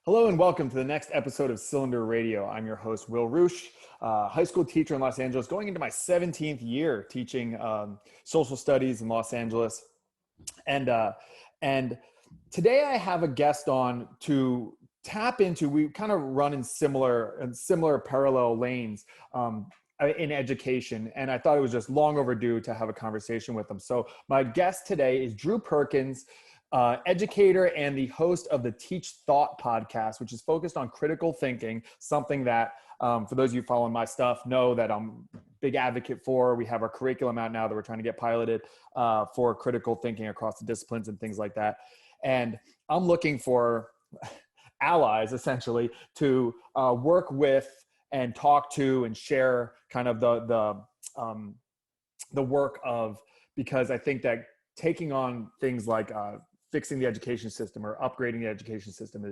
Hello and welcome to the next episode of Cylinder Radio. I'm your host, Will Roosh, high school teacher in Los Angeles, going into my 17th year teaching social studies in Los Angeles. And today I have a guest on to tap into, we kind of run in similar parallel lanes in education. And I thought it was just long overdue to have a conversation with them. So my guest today is Drew Perkins, educator and the host of the Teach Thought podcast, which is focused on critical thinking, something that for those of you following my stuff know that I'm a big advocate for. We have our curriculum out now that we're trying to get piloted for critical thinking across the disciplines and things like that. And I'm looking for allies essentially to work with and talk to and share kind of the work of, because I think that taking on things like fixing the education system or upgrading the education system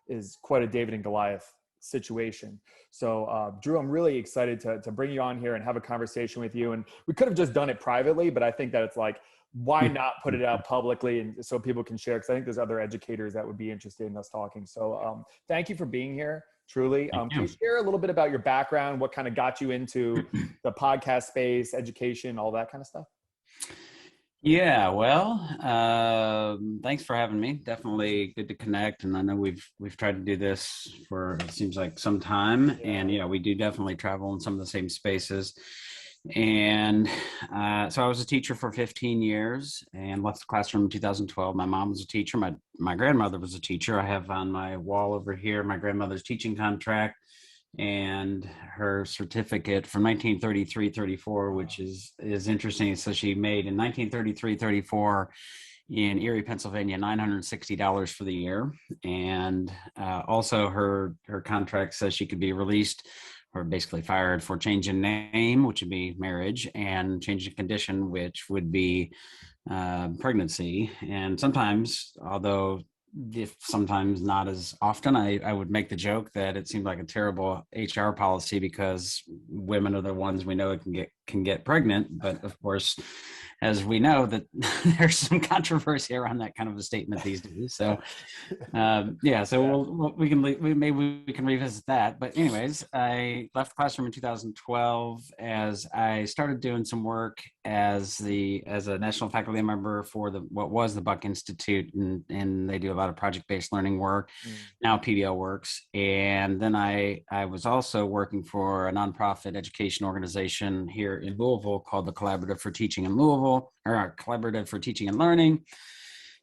is quite a David and Goliath situation. So Drew, I'm really excited to bring you on here and have a conversation with you. And we could have just done it privately, but I think that it's like, why not put it out publicly and so people can share? Because I think there's other educators that would be interested in us talking. So thank you for being here, truly. Can you share a little bit about your background, what kind of got you into the podcast space, education, all that kind of stuff? Yeah, well, thanks for having me. Definitely good to connect. And I know we've tried to do this for, it seems like some time. Yeah. And yeah, we do definitely travel in some of the same spaces. And so I was a teacher for 15 years and left the classroom in 2012. My mom was a teacher. My grandmother was a teacher. I have on my wall over here my grandmother's teaching contract and her certificate from 1933-34, which is interesting. So she made in 1933-34 in Erie, Pennsylvania, $960 for the year. And also her contract says she could be released or basically fired for change in name, which would be marriage, and change in condition, which would be pregnancy. And sometimes, although if sometimes not as often, I would make the joke that it seemed like a terrible HR policy because women are the ones we know can get pregnant. But of course, as we know, that there's some controversy around that kind of a statement these days. So so maybe we can revisit that. But anyways, I left the classroom in 2012 as I started doing some work as a national faculty member for what was the Buck Institute, and they do a lot of project-based learning work. Now PBL works. And then I was also working for a nonprofit education organization here in Louisville called the Collaborative for Teaching in Louisville, or Collaborative for Teaching and Learning.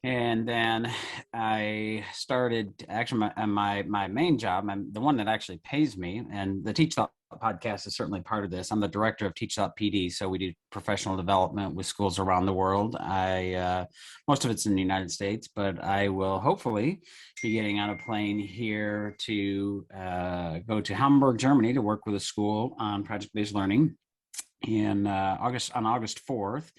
And then I started, actually my main job, the one that actually pays me, and the Teach Thought podcast is certainly part of this. I'm the director of Teach Thought PD, so we do professional development with schools around the world. Most of it's in the United States, but I will hopefully be getting on a plane here to go to Hamburg, Germany, to work with a school on project-based learning on August 4th.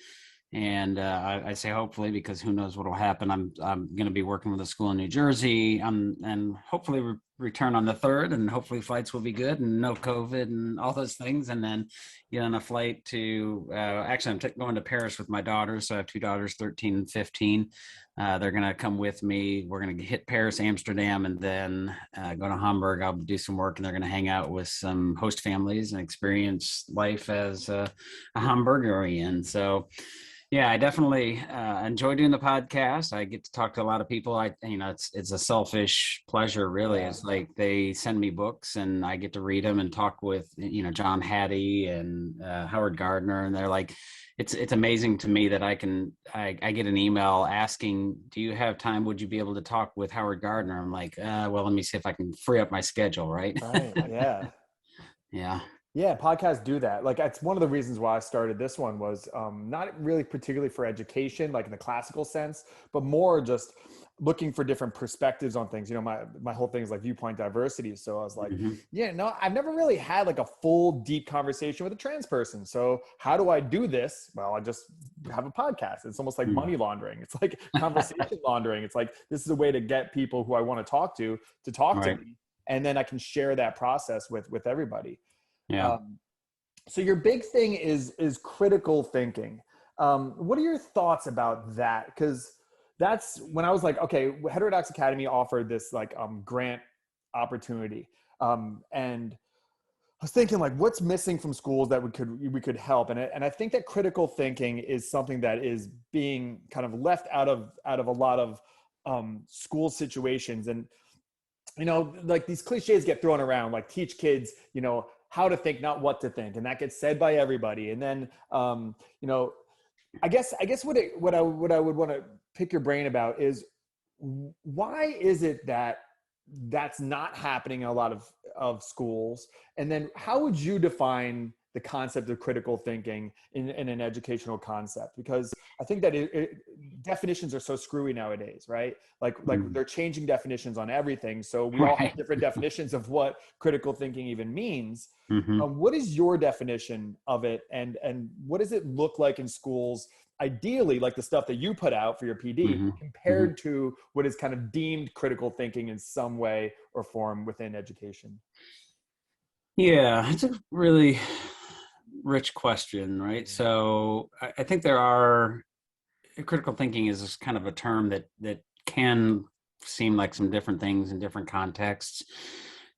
And I say hopefully because who knows what will happen. I'm going to be working with a school in New Jersey and hopefully return on the 3rd, and hopefully flights will be good and no COVID and all those things. And then get on a flight to, actually I'm going to Paris with my daughters. So I have two daughters, 13 and 15. They're going to come with me. We're going to hit Paris, Amsterdam, and then go to Hamburg. I'll do some work, and they're going to hang out with some host families and experience life as a Hamburgerian. So yeah, I definitely enjoy doing the podcast. I get to talk to a lot of people. It's a selfish pleasure, really. Yeah. It's like they send me books and I get to read them and talk with, John Hattie and Howard Gardner. And they're like, it's amazing to me that I get an email asking, do you have time? Would you be able to talk with Howard Gardner? I'm like, well, let me see if I can free up my schedule. Right. Right. Yeah. Yeah. Yeah, podcasts do that. Like, it's one of the reasons why I started this one was not really particularly for education, like in the classical sense, but more just looking for different perspectives on things. My whole thing is like viewpoint diversity. So I was like, I've never really had like a full deep conversation with a trans person. So how do I do this? Well, I just have a podcast. It's almost like money laundering. It's like conversation laundering. It's like, this is a way to get people who I want to talk to to me. And then I can share that process with everybody. Yeah. So your big thing is critical thinking. What are your thoughts about that? Because that's when I was like, okay, Heterodox Academy offered this like grant opportunity. And I was thinking, like, what's missing from schools that we could help, and I think that critical thinking is something that is being kind of left out of a lot of school situations. And like these cliches get thrown around, like teach kids, how to think, not what to think, and that gets said by everybody. And then I guess what I would want to pick your brain about is, why is it that that's not happening in a lot of schools? And then how would you define the concept of critical thinking in an educational concept? Because I think that definitions are so screwy nowadays, right? Like they're changing definitions on everything. So we all have different definitions of what critical thinking even means. What is your definition of it? And what does it look like in schools, ideally, like the stuff that you put out for your PD, compared to what is kind of deemed critical thinking in some way or form within education? Yeah, it's a really rich question, right? So I think critical thinking is kind of a term that can seem like some different things in different contexts.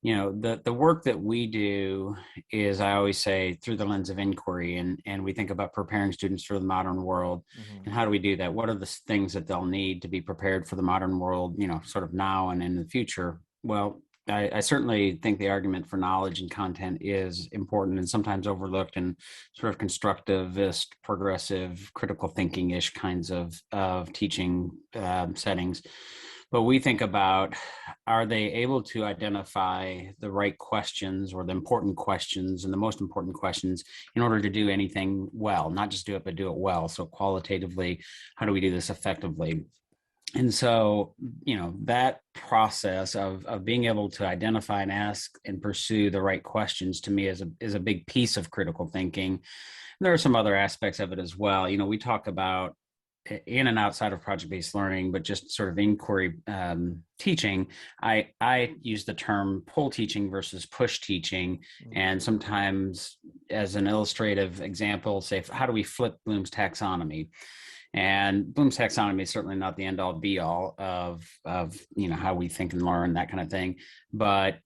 The work that we do is, I always say, through the lens of inquiry, and we think about preparing students for the modern world. And how do we do that? What are the things that they'll need to be prepared for the modern world, sort of now and in the future? Well, I certainly think the argument for knowledge and content is important and sometimes overlooked in sort of constructivist, progressive, critical thinking-ish kinds of teaching settings. But we think about, are they able to identify the right questions, or the important questions and the most important questions, in order to do anything well? Not just do it, but do it well. So qualitatively, how do we do this effectively? And so, that process of being able to identify and ask and pursue the right questions, to me, is a big piece of critical thinking. And there are some other aspects of it as well. We talk about, in and outside of project-based learning, but just sort of inquiry teaching, I use the term pull teaching versus push teaching. And sometimes, as an illustrative example, say, how do we flip Bloom's taxonomy? And Bloom's taxonomy is certainly not the end all be all of how we think and learn, that kind of thing. But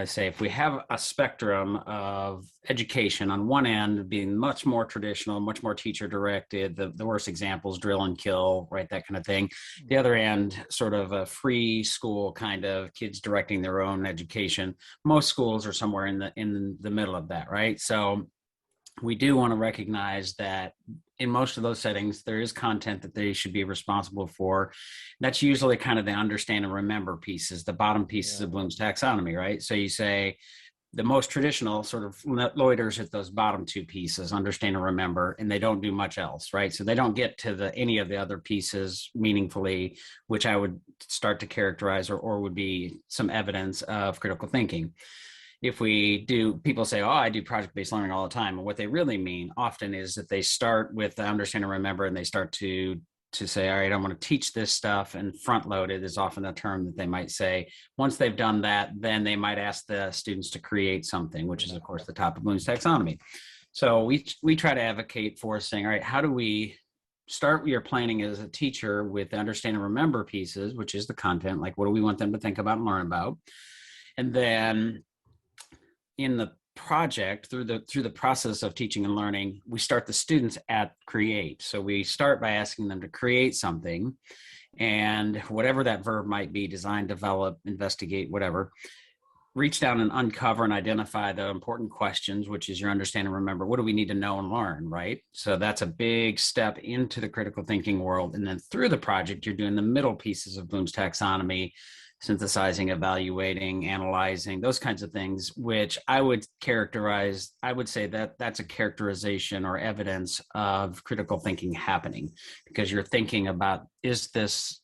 say, if we have a spectrum of education, on one end being much more traditional, much more teacher directed, the worst examples, drill and kill, right, that kind of thing. The other end, sort of a free school kind of kids directing their own education. Most schools are somewhere in the middle of that, right? So we do want to recognize that in most of those settings, there is content that they should be responsible for. That's usually kind of the understand and remember pieces, the bottom pieces of Bloom's taxonomy, right? So you say the most traditional sort of loiters at those bottom two pieces, understand and remember, and they don't do much else, right? So they don't get to any of the other pieces meaningfully, which I would start to characterize or would be some evidence of critical thinking. If people say, oh, I do project-based learning all the time. And what they really mean often is that they start with the understand and remember, and they start to say, all right, I want to teach this stuff, and front loaded is often the term that they might say. Once they've done that, then they might ask the students to create something, which is, of course, the top of Bloom's taxonomy. So we try to advocate for saying, all right, how do we start your planning as a teacher with the understand and remember pieces, which is the content, like what do we want them to think about and learn about? And then in the project, through the process of teaching and learning, we start the students at create. So we start by asking them to create something, and whatever that verb might be, design, develop, investigate, whatever, reach down and uncover and identify the important questions, which is your understand and remember. What do we need to know and learn, right? So that's a big step into the critical thinking world. And then through the project, you're doing the middle pieces of Bloom's taxonomy, synthesizing, evaluating, analyzing, those kinds of things, which I would say that that's a characterization or evidence of critical thinking happening, because you're thinking about, is this,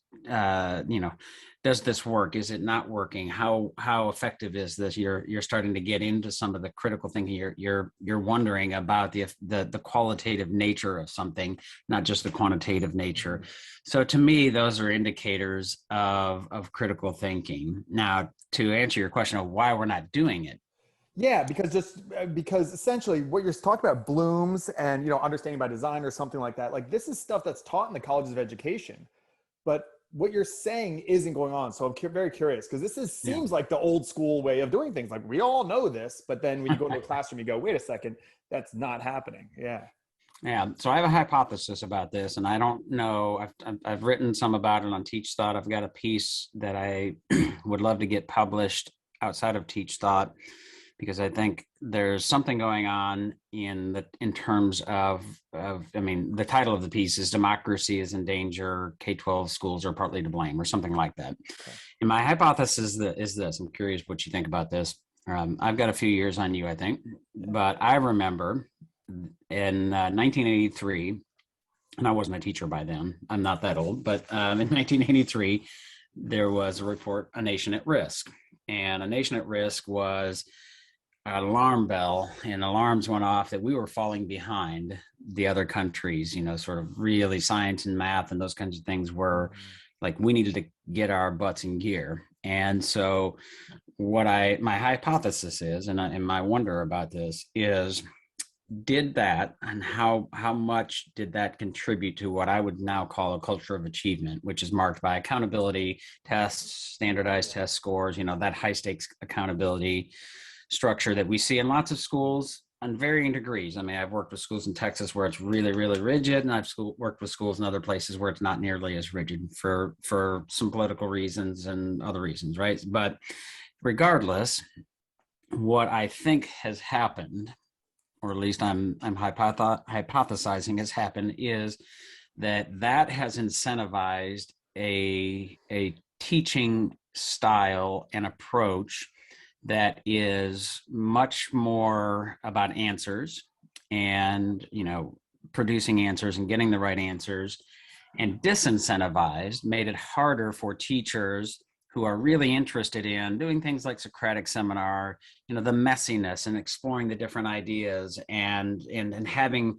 does this work? Is it not working? How effective is this? You're starting to get into some of the critical thinking. You're wondering about the qualitative nature of something, not just the quantitative nature. So to me, those are indicators of critical thinking. Now, to answer your question of why we're not doing it. Yeah, because essentially what you're talking about, Bloom's and understanding by design or something like that, like this is stuff that's taught in the colleges of education, but what you're saying isn't going on. So I'm very curious, because Yeah. seems like the old school way of doing things. Like we all know this, but then when you go to a classroom, you go, wait a second, that's not happening. Yeah. Yeah, so I have a hypothesis about this, and I don't know. I've written some about it on Teach Thought. I've got a piece that I would love to get published outside of Teach Thought, because I think there's something going on in terms of I mean, the title of the piece is "Democracy is in Danger. K-12 schools are partly to blame," or something like that. Okay. And my hypothesis is this. I'm curious what you think about this. I've got a few years on you, I think, but I remember in 1983, and I wasn't a teacher by then. I'm not that old, but in 1983, there was a report, A Nation at Risk. And A Nation at Risk was an alarm bell, and alarms went off that we were falling behind the other countries, sort of really science and math and those kinds of things were like, we needed to get our butts in gear. And so my hypothesis is, and my wonder about this is, did that, and how much did that contribute to what I would now call a culture of achievement, which is marked by accountability, tests, standardized test scores, that high stakes accountability structure that we see in lots of schools on varying degrees. I mean, I've worked with schools in Texas where it's really, really rigid, and I've worked with schools in other places where it's not nearly as rigid for some political reasons and other reasons, right? But regardless, what I think has happened, or at least I'm hypothesizing has happened, is that has incentivized a teaching style and approach that is much more about answers and, producing answers and getting the right answers, and disincentivized, made it harder for teachers who are really interested in doing things like Socratic seminar, the messiness and exploring the different ideas and having,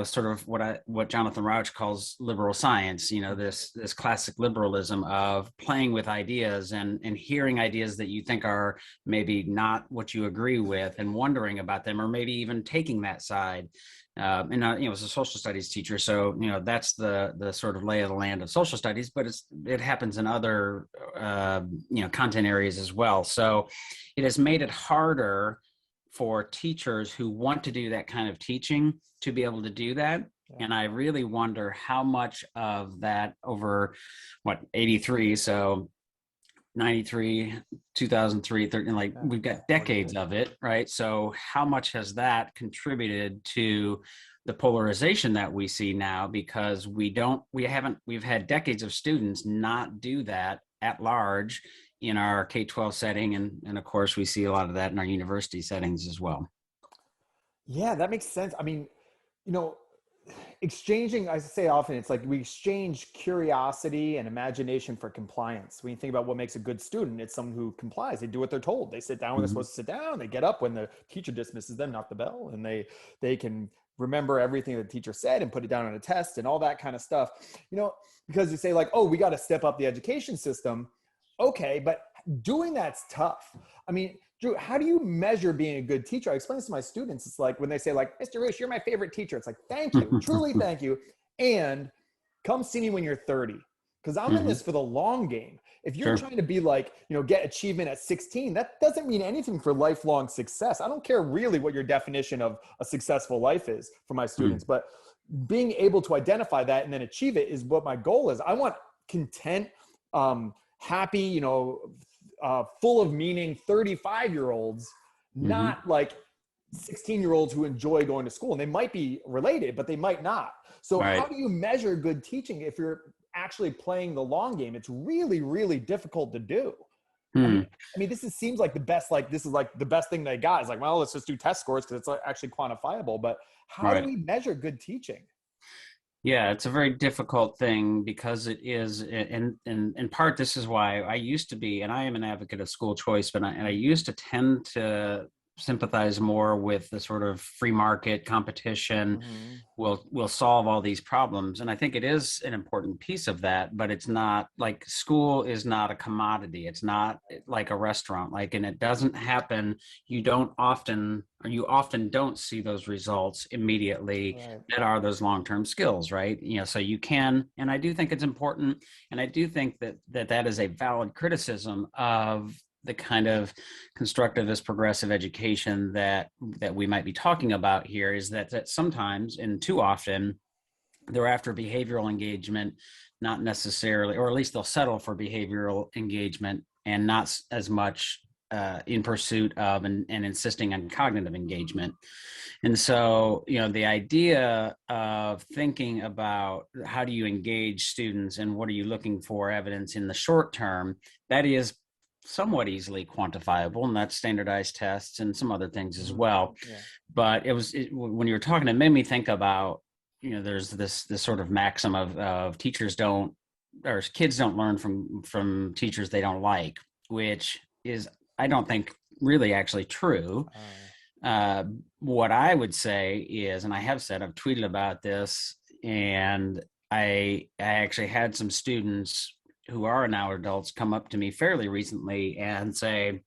sort of what Jonathan Rauch calls liberal science, this classic liberalism of playing with ideas and hearing ideas that you think are maybe not what you agree with and wondering about them, or maybe even taking that side. And as a social studies teacher, so that's the sort of lay of the land of social studies, but it happens in other content areas as well. So it has made it harder for teachers who want to do that kind of teaching to be able to do that. Yeah. And I really wonder how much of that over 83, so 93, 2003, 13, like we've got decades of it, right? So how much has that contributed to the polarization that we see now? Because we've had decades of students not do that at large in our K-12 setting. And of course, we see a lot of that in our university settings as well. Yeah, that makes sense. I mean, exchanging, I say often, it's like we exchange curiosity and imagination for compliance. When you think about what makes a good student, it's someone who complies. They do what they're told. They sit down when they're supposed to sit down. They get up when the teacher dismisses them, not the bell. And they can remember everything the teacher said and put it down on a test and all that kind of stuff. Because you say like, oh, we got to step up the education system. Okay, but doing that's tough. I mean, Drew, how do you measure being a good teacher? I explain this to my students. It's like when they say like, Mr. Roosh, you're my favorite teacher. It's like, thank you, truly thank you. And come see me when you're 30. Because I'm in this for the long game. If you're trying to be like, get achievement at 16, that doesn't mean anything for lifelong success. I don't care really what your definition of a successful life is for my students, but being able to identify that and then achieve it is what my goal is. I want content, happy, full of meaning 35-year-olds, not like 16-year-olds who enjoy going to school. And they might be related, but they might not. So how do you measure good teaching if you're actually playing the long game? It's really, really difficult to do. I mean, this seems like the best, this is like the best thing they got is like, well, let's just do test scores because it's like actually quantifiable. But how do we measure good teaching? Yeah, it's a very difficult thing because it is, and in part, this is why I used to be, and I am an advocate of school choice, but I used to tend to sympathize more with the sort of free market competition Hmm. will solve all these problems. And I think it is an important piece of that, but it's not like school is not a commodity. It's not like a restaurant, like, and it doesn't happen. You don't often, or you often don't see those results immediately Right. that are those long-term skills, right? You know, so you can, and I do think it's important. And I do think that is a valid criticism of the kind of constructivist progressive education that we might be talking about here, is that sometimes, and too often, they're after behavioral engagement, not necessarily, or at least they'll settle for behavioral engagement and not as much in pursuit of and insisting on cognitive engagement. And so, you know, the idea of thinking about how do you engage students and what are you looking for evidence in the short term, that is somewhat easily quantifiable, and that's standardized tests and some other things as Hmm. well. Yeah. But when you were talking, it made me think about, you know, there's this sort of maxim of teachers don't, or kids don't learn from teachers they don't like, which is, I don't think, really actually true. Uh, uh, what I would say is, and I have said, I've tweeted about this, and I actually had some students who are now adults come up to me fairly recently and say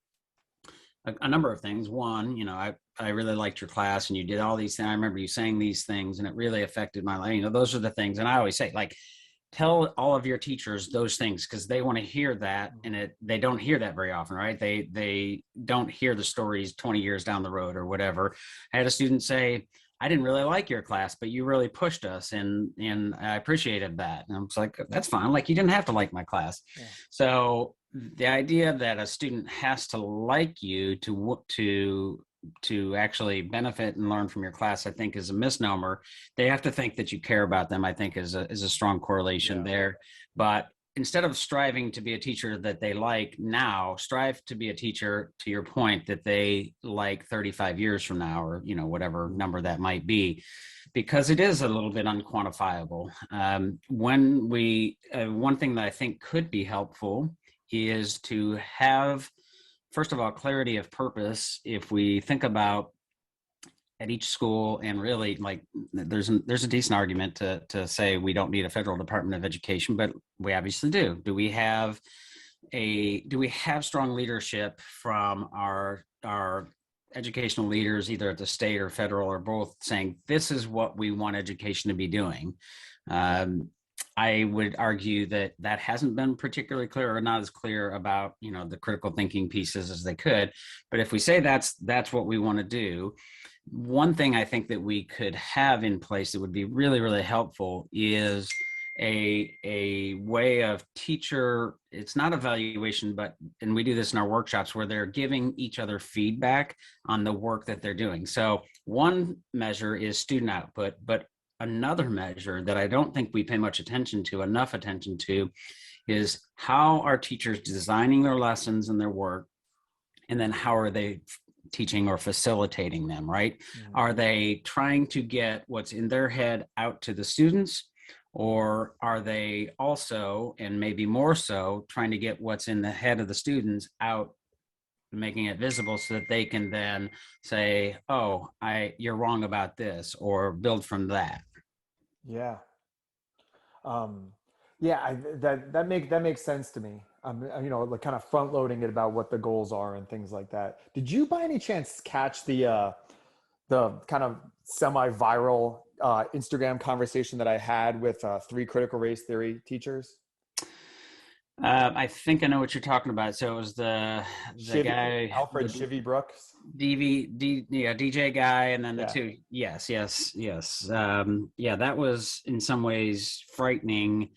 a number of things. One, you know, I really liked your class and you did all these things. I remember you saying these things and it really affected my life. You know, those are the things. And I always say, like, tell all of your teachers those things, because they want to hear that, and they don't hear that very often, right? They don't hear the stories 20 years down the road or whatever. I had a student say, I didn't really like your class, but you really pushed us, and I appreciated that. And I was like, that's fine. Like, you didn't have to like my class. yeah. So the idea that a student has to like you to actually benefit and learn from your class, I think, is a misnomer. They have to think that you care about them, I think, is a strong correlation Yeah. there. But instead of striving to be a teacher that they like now, strive to be a teacher, to your point, that they like 35 years from now, or, you know, whatever number that might be, because it is a little bit unquantifiable. One thing that I think could be helpful is to have, first of all, clarity of purpose. If we think about at each school, and really, like, there's a decent argument to say we don't need a federal Department of Education, but we obviously do. Do we have strong leadership from our educational leaders, either at the state or federal or both, saying this is what we want education to be doing? um, I would argue that hasn't been particularly clear, or not as clear about, you know, the critical thinking pieces as they could. But if we say that's what we want to do, one thing I think that we could have in place that would be really, really helpful is a way of teacher, it's not evaluation, but, and we do this in our workshops, where they're giving each other feedback on the work that they're doing. So one measure is student output, but another measure that I don't think we pay much attention to, enough attention to, is how are teachers designing their lessons and their work, and then how are they teaching or facilitating them, right? Mhm. Are they trying to get what's in their head out to the students, or are they also, and maybe more so, trying to get what's in the head of the students out, making it visible, so that they can then say, oh, you're wrong about this, or build from that? Yeah. Um, yeah, that makes sense to me. You know, like kind of front loading it about what the goals are and things like that. Did you by any chance catch the kind of semi-viral Instagram conversation that I had with three critical race theory teachers? I think I know what you're talking about. So it was the Shivy, guy, Alfred the Shivy Brooks. yeah, DJ guy, and then the Yeah. two. Yes, yes, yes. Yeah, that was in some ways frightening.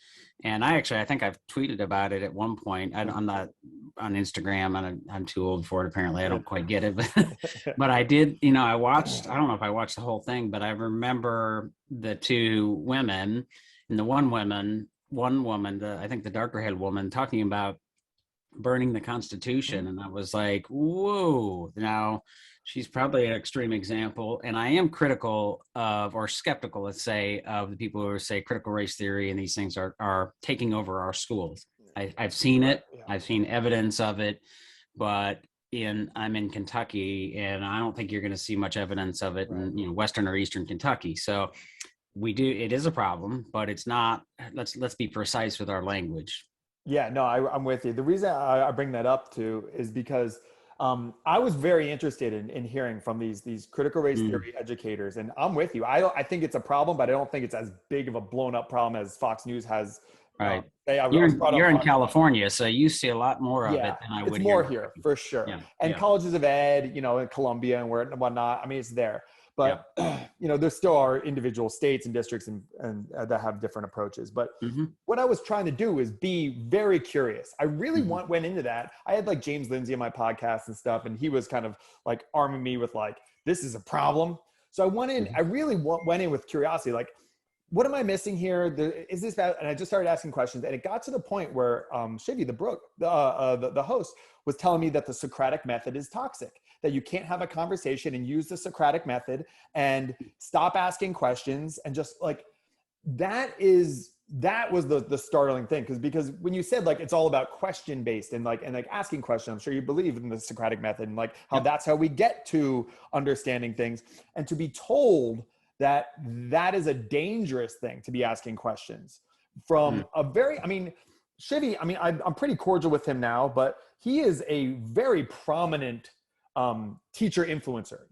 And I think I've tweeted about it at one point. I'm not on Instagram, and I'm too old for it. Apparently, I don't quite get it, but I did. You know, I watched. I don't know if I watched the whole thing, but I remember the two women, and one woman, I think the darker haired woman, talking about burning the Constitution. And I was like, whoa. Now, she's probably an extreme example. And I am critical of, or skeptical, let's say, of the people who say critical race theory and these things are taking over our schools. I've seen Right. it, Yeah. I've seen evidence of it, but I'm in Kentucky, and I don't think you're going to see much evidence of it in, Western or Eastern Kentucky. So it is a problem, but it's not, let's be precise with our language. Yeah, no, I'm with you. The reason I bring that up too is because I was very interested in hearing from these critical race Mm, theory educators, and I'm with you. I think it's a problem, but I don't think it's as big of a blown up problem as Fox News has. right. I was brought on You're in Fox. California, so you see a lot more of it Yeah, than I it's would here in more here Kentucky. for sure. Yeah, And yeah, colleges of ed, in Columbia and whatnot. I mean, it's there, yeah. but there still are individual states and districts and that have different approaches. But Mm-hmm, what I was trying to do is be very curious. I really mm-hmm, went into that. I had like James Lindsay on my podcast and stuff, and he was kind of like arming me with like, this is a problem. So I went in. mm-hmm. I really went in with curiosity, like, what am I missing here? Is this bad? And I just started asking questions, and it got to the point where Shivy, the host, was telling me that the Socratic method is toxic. That you can't have a conversation and use the Socratic method and stop asking questions and just like that was the startling thing because when you said like it's all about question based and like asking questions, I'm sure you believe in the Socratic method and like how Yep. that's how we get to understanding things, and to be told that is a dangerous thing to be asking questions from a very, I mean, Shivy, I mean, I'm pretty cordial with him now, but he is a very prominent teacher influencer,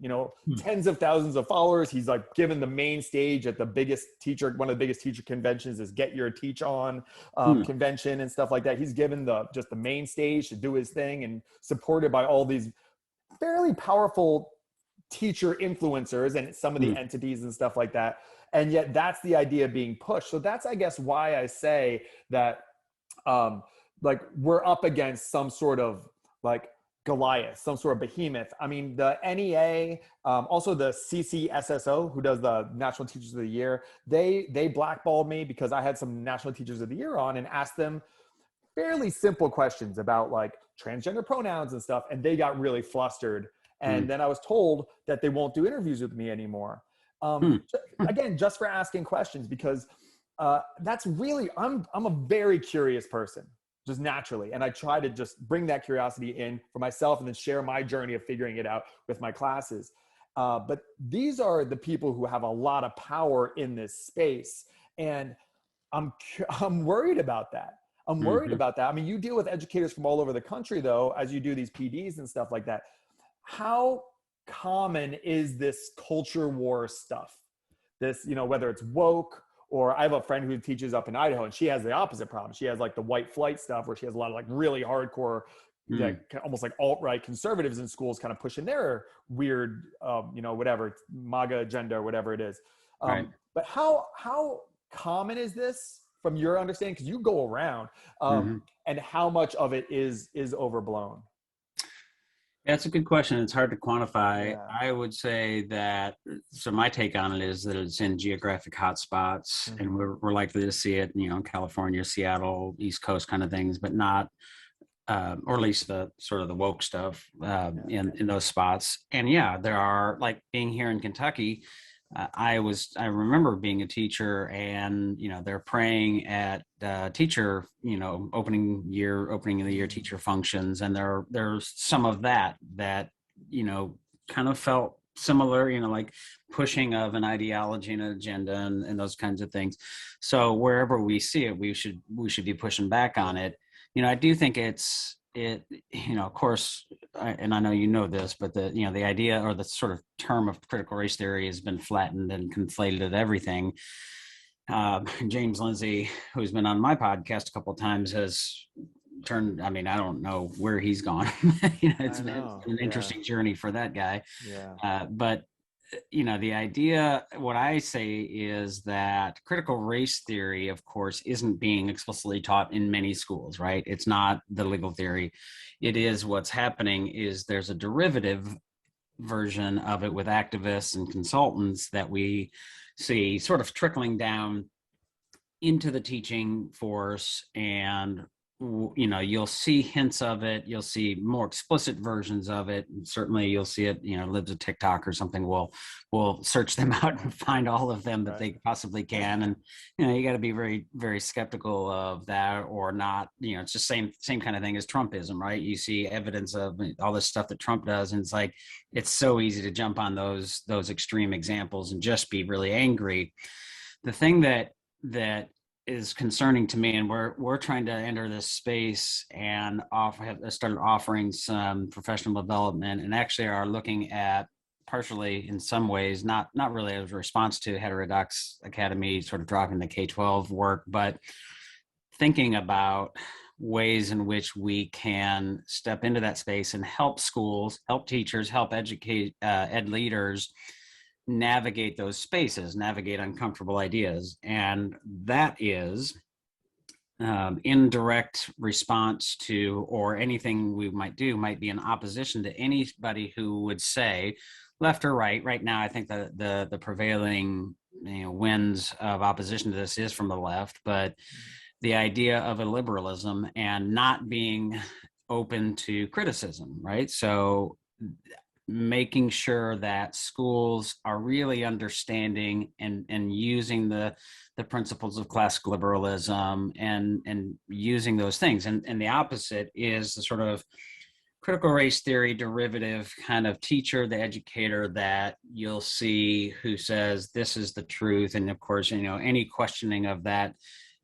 tens of thousands of followers. He's like given the main stage at one of the biggest teacher conventions is Get Your Teach On convention and stuff like that. He's given just the main stage to do his thing and supported by all these fairly powerful teacher influencers and some of the entities and stuff like that. And yet that's the idea being pushed. So that's, I guess, why I say that like we're up against some sort of like Goliath, some sort of behemoth. I mean, the NEA, also the CCSSO, who does the National Teachers of the Year, they blackballed me because I had some National Teachers of the Year on and asked them fairly simple questions about like transgender pronouns and stuff. And they got really flustered. And then I was told that they won't do interviews with me anymore. Again, just for asking questions, because that's really, I'm a very curious person, just naturally. And I try to just bring that curiosity in for myself and then share my journey of figuring it out with my classes. But these are the people who have a lot of power in this space. And I'm worried about that. I'm worried about that. I mean, you deal with educators from all over the country, though, as you do these PDs and stuff like that. How common is this culture war stuff? This, whether it's woke, or I have a friend who teaches up in Idaho and she has the opposite problem. She has like the white flight stuff where she has a lot of like really hardcore, like almost like alt-right conservatives in schools kind of pushing their weird, whatever, MAGA agenda or whatever it is. Right. But how common is this from your understanding? Because you go around and how much of it is overblown? That's a good question. It's hard to quantify. Yeah. I would say that, so my take on it is that it's in geographic hotspots, and we're likely to see it, in California, Seattle, East Coast kind of things, but not, or at least the sort of the woke stuff in those spots. And yeah, there are, like being here in Kentucky, I remember being a teacher and, they're praying at teacher, opening of the year teacher functions. And there's some of that, kind of felt similar, like pushing of an ideology and an agenda and those kinds of things. So wherever we see it, we should be pushing back on it. I do think of course, and I know this, but the idea or the sort of term of critical race theory has been flattened and conflated at everything. James Lindsay, who's been on my podcast a couple of times, has turned, I mean, I don't know where he's gone. It's been an interesting journey for that guy. Yeah. But the idea, what I say is that critical race theory, of course, isn't being explicitly taught in many schools, right? It's not the legal theory. It is what's happening is there's a derivative version of it with activists and consultants that we see sort of trickling down into the teaching force and you'll see hints of it. You'll see more explicit versions of it. And certainly you'll see it, lives of TikTok or something. We'll search them out and find all of them that they possibly can. And, you got to be very, very skeptical of that or not. It's just same kind of thing as Trumpism, right? You see evidence of all this stuff that Trump does. And it's like, it's so easy to jump on those extreme examples and just be really angry. The thing that is concerning to me, and we're trying to enter this space and have started offering some professional development, and actually are looking at partially in some ways, not really as a response to Heterodox Academy sort of dropping the K-12 work, but thinking about ways in which we can step into that space and help schools, help teachers, help educate ed leaders navigate those spaces, navigate uncomfortable ideas. And that is in direct response to, or anything we might do might be in opposition to anybody who would say, left or right now, I think the prevailing winds of opposition to this is from the left, but the idea of a liberalism and not being open to criticism, right? So making sure that schools are really understanding and using the principles of classical liberalism and using those things. And the opposite is the sort of critical race theory derivative kind of teacher, the educator that you'll see who says this is the truth. And of course, any questioning of that,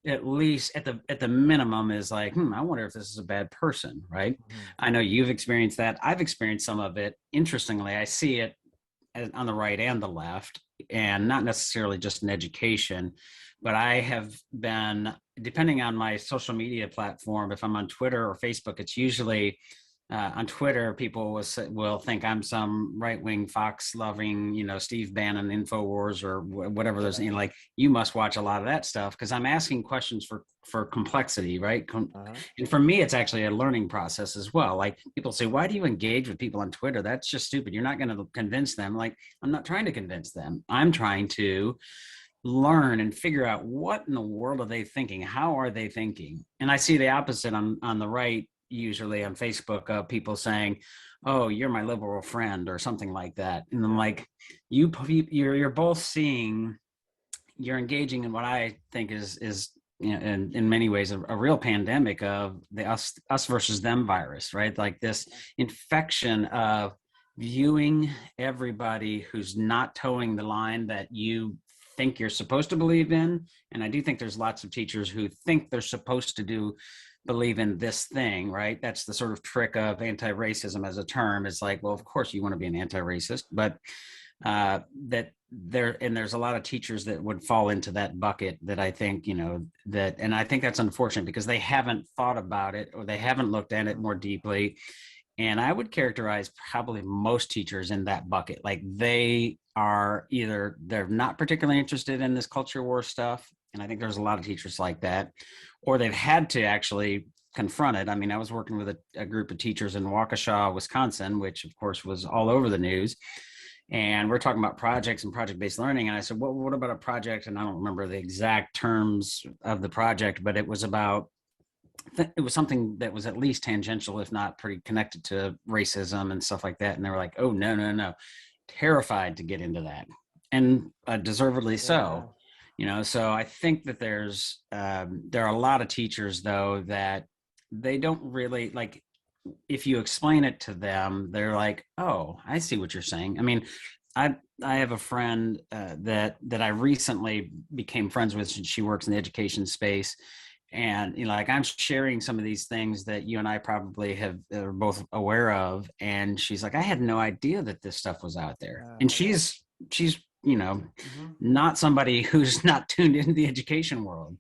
at least at the minimum, is like, I wonder if this is a bad person, right? I know you've experienced that. I've experienced some of it. Interestingly, I see it on the right and the left, and not necessarily just in education, but I have been, depending on my social media platform, if I'm on Twitter or Facebook, it's usually on Twitter, people will think I'm some right-wing Fox-loving, Steve Bannon Infowars or whatever. There's like, you must watch a lot of that stuff because I'm asking questions for complexity, right? And for me, it's actually a learning process as well. Like people say, why do you engage with people on Twitter? That's just stupid. You're not going to convince them. Like, I'm not trying to convince them. I'm trying to learn and figure out what in the world are they thinking? How are they thinking? And I see the opposite on the right, usually on Facebook, of people saying, oh, you're my liberal friend or something like that. And I'm like, you're both seeing, you're engaging in what I think is in many ways a real pandemic of the us versus them virus, right? Like this infection of viewing everybody who's not towing the line that you think you're supposed to believe in. And I do think there's lots of teachers who think they're supposed to believe in this thing, right? That's the sort of trick of anti-racism as a term. It's like, well, of course you want to be an anti-racist, but there's a lot of teachers that would fall into that bucket that I think, and I think that's unfortunate because they haven't thought about it or they haven't looked at it more deeply. And I would characterize probably most teachers in that bucket. Like they are either they're not particularly interested in this culture war stuff. And I think there's a lot of teachers like that, or they've had to actually confront it. I mean, I was working with a group of teachers in Waukesha, Wisconsin, which of course was all over the news. And we're talking about projects and project-based learning. And I said, well, what about a project? And I don't remember the exact terms of the project, but it was something that was at least tangential, if not pretty connected to racism and stuff like that. And they were like, oh, no, terrified to get into that. And deservedly so. So I think that there are a lot of teachers, though, that they don't really like, if you explain it to them, they're like, oh, I see what you're saying. I mean, I have a friend that I recently became friends with. She works in the education space. And, like I'm sharing some of these things that you and I probably are both aware of. And she's like, I had no idea that this stuff was out there. And she's not somebody who's not tuned into the education world.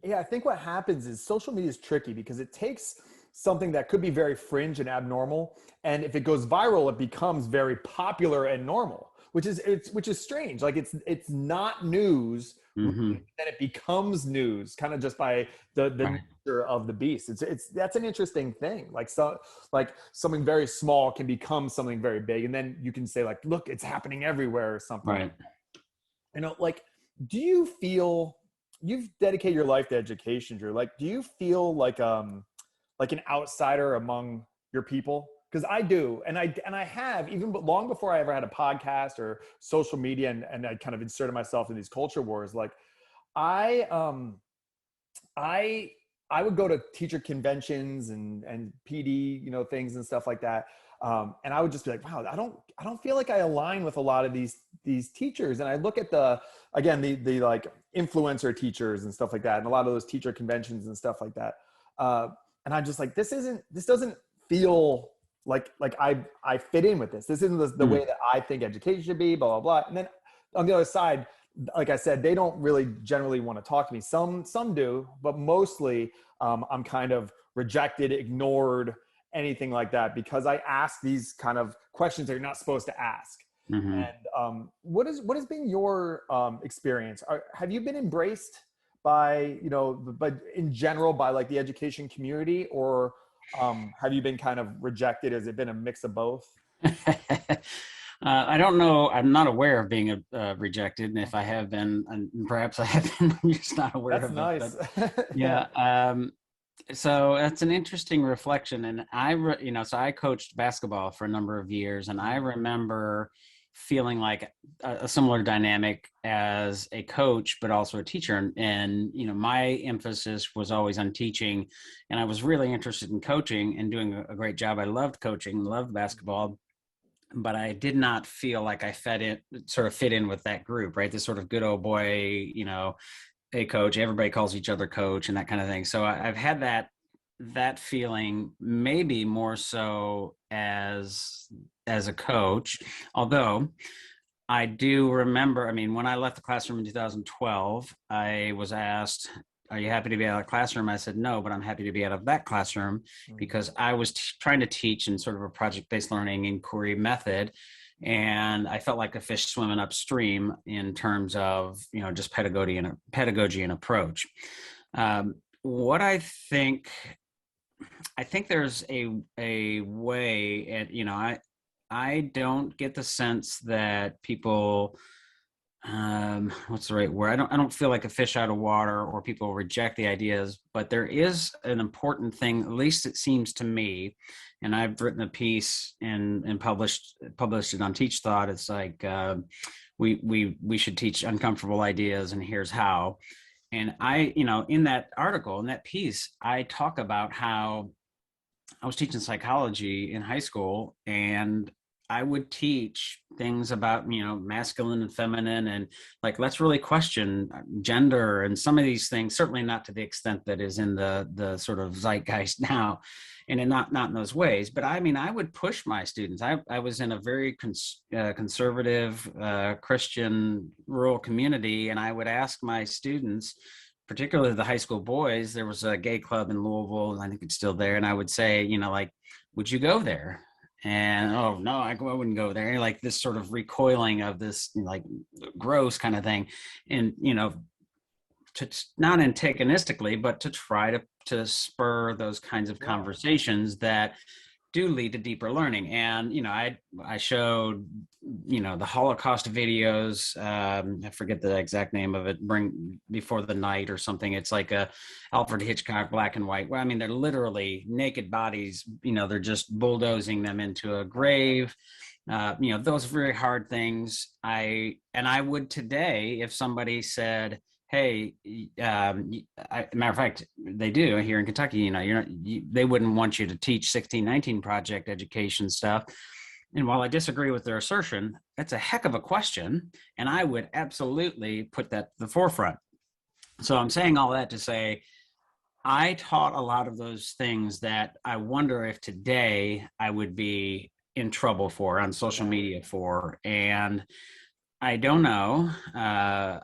Yeah, I think what happens is social media is tricky because it takes something that could be very fringe and abnormal, and if it goes viral, it becomes very popular and normal, which is strange. Like it's not news, then it becomes news, kind of just by the Right. nature of the beast. That's an interesting thing. Like something very small can become something very big, and then you can say like, look, it's happening everywhere or something. Right. Like, do you feel you've dedicated your life to education, Drew? Like, do you feel like like an outsider among your people? Because I do, and I have, even long before I ever had a podcast or social media, and I kind of inserted myself in these culture wars. Like I I I would go to teacher conventions and PD, things and stuff like that. And I would just be like, wow, I don't feel like I align with a lot of these teachers. And I look at the like influencer teachers and stuff like that, and a lot of those teacher conventions and stuff like that. And I'm just like, this doesn't feel like I fit in with this. This isn't the way that I think education should be, blah, blah, blah. And then on the other side, like I said, they don't really generally want to talk to me. Some do, but mostly I'm kind of rejected, ignored, anything like that, because I ask these kind of questions that you're not supposed to ask. Mm-hmm. And what has been your experience? Have you been embraced by, but in general by like the education community, or have you been kind of rejected? Has it been a mix of both? I don't know. I'm not aware of being rejected, and if I have been, and perhaps I have been, I'm just not aware That's of nice. it. But, yeah. So that's an interesting reflection, and so I coached basketball for a number of years, and I remember feeling like a similar dynamic as a coach, but also a teacher. And my emphasis was always on teaching, and I was really interested in coaching and doing a great job. I loved coaching, loved basketball, but I did not feel like I fit in with that group, right? This sort of good old boy, hey coach, everybody calls each other coach and that kind of thing. So I've had that feeling, maybe more so as a coach, although I do remember, when I left the classroom in 2012, I was asked, are you happy to be out of the classroom? I said, no, but I'm happy to be out of that classroom, because I was trying to teach in sort of a project-based learning inquiry method. And I felt like a fish swimming upstream in terms of, just pedagogy and approach. What I think there's a way, and, I don't get the sense that people, what's the right word? I don't feel like a fish out of water, or people reject the ideas, but there is an important thing, at least it seems to me. And I've written a piece and published it on Teach Thought. It's like, we should teach uncomfortable ideas, and here's how. And I, in that article, in that piece, I talk about how I was teaching psychology in high school, and I would teach things about, masculine and feminine, and like, let's really question gender and some of these things, certainly not to the extent that is in the sort of zeitgeist now, and not in those ways. But I would push my students. I was in a very conservative Christian rural community, and I would ask my students, particularly the high school boys. There was a gay club in Louisville, and I think it's still there. And I would say, like, would you go there? And, oh no, I wouldn't go there. Like this sort of recoiling of this, like, gross kind of thing. And, to not antagonistically, but to try to spur those kinds of conversations that do lead to deeper learning. And, I showed, the Holocaust videos. I forget the exact name of it, Bring Before the Night or something. It's like a Alfred Hitchcock black and white. Well, they're literally naked bodies, they're just bulldozing them into a grave. Those very hard things. I would today, if somebody said, hey, matter of fact, they do here in Kentucky, they wouldn't want you to teach 1619 project education stuff. And while I disagree with their assertion, that's a heck of a question. And I would absolutely put that to the forefront. So I'm saying all that to say, I taught a lot of those things that I wonder if today I would be in trouble for, on social media for. And I don't know. I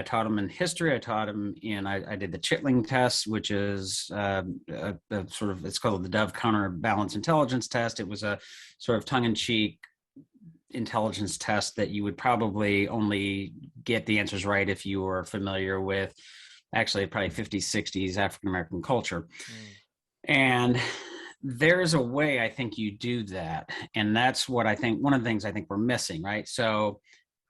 taught them in history. I taught them I did the Chitling test, which is it's called the Dove Counterbalance Intelligence Test. It was a sort of tongue-in-cheek intelligence test that you would probably only get the answers right if you were familiar with, actually, probably 50s, 60s African-American culture. And there's a way I think you do that. And that's what I think, one of the things I think we're missing, right? So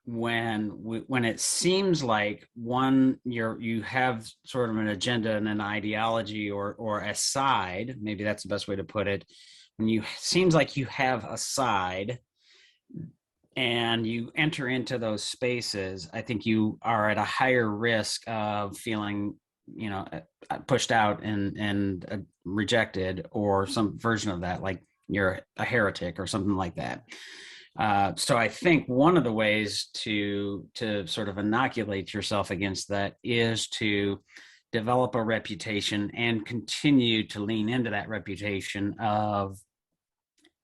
when it seems like you have sort of an agenda and an ideology or a side, maybe that's the best way to put it, when you seems like you have a side and you enter into those spaces, I think you are at a higher risk of feeling, pushed out and rejected, or some version of that, like you're a heretic or something like that. So I think one of the ways to sort of inoculate yourself against that is to develop a reputation and continue to lean into that reputation of